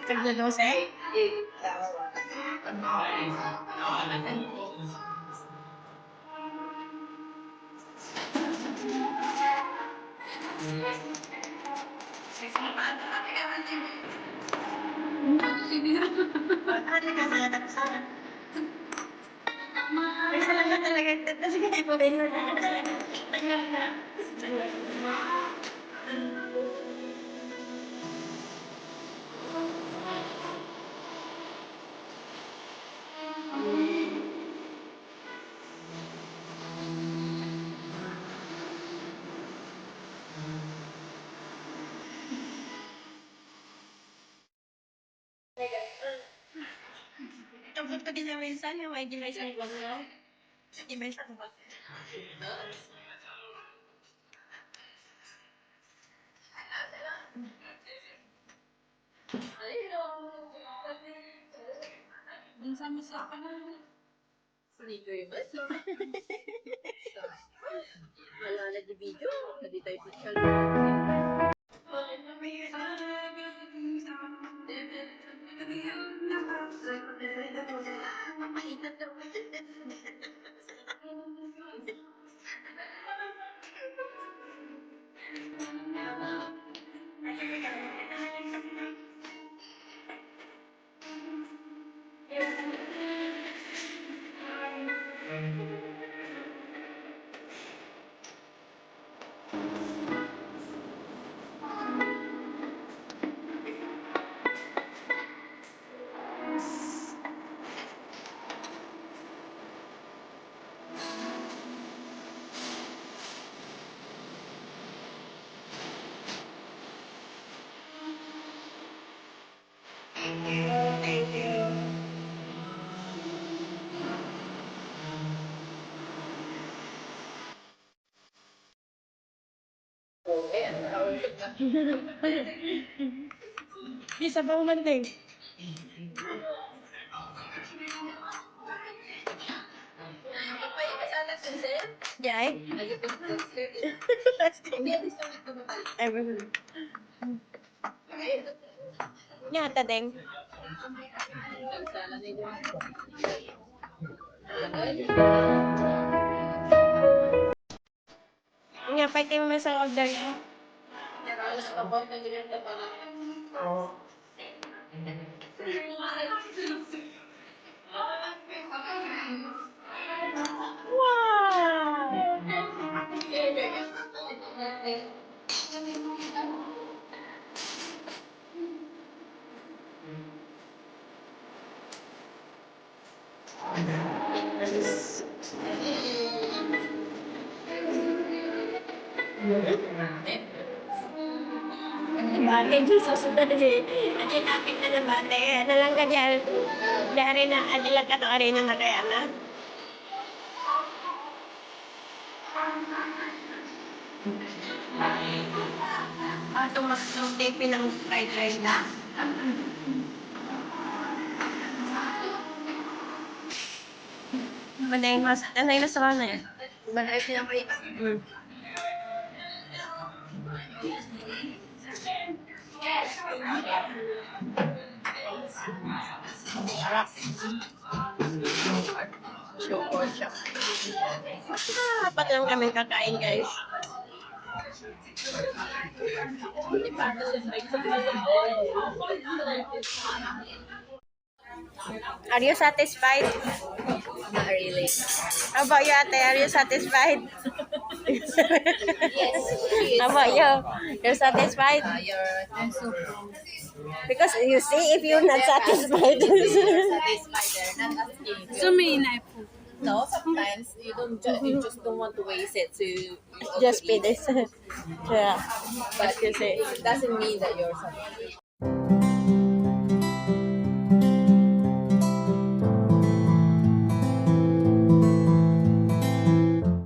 Tagdadose? Isa lang na talaga. Kasi hindi po rin na. Tapos pag ginaminsan, yung may ginaysan ko lang. Ginaysan ko. Dun sa masa pa na. Wala na di video. Hindi tayo picture. Thank you. Bisa pa umanding. Jai. Nyata deng. Ngapay kayo masang order ko? Wow! Bate, Diyos sa sudari. Ati napit na ng bate. Ano lang ganyan. Dari na, adilang ka to arena na kaya na. Tumas ng tipi ng fried rice na. Manay mas, anay na sa na yan. Manay pinapay. Sure siya. Apat lang kami kakain, guys. Are you satisfied? Not really. How about you, ate? Are you satisfied? Yes. How about you? You're satisfied? I'm so Because you see, if you're not satisfied, satisfied. They're not asking. So may inaipo. No, sometimes you just don't want to waste it to just finish. Yeah. But you say. it doesn't mean that you're satisfied.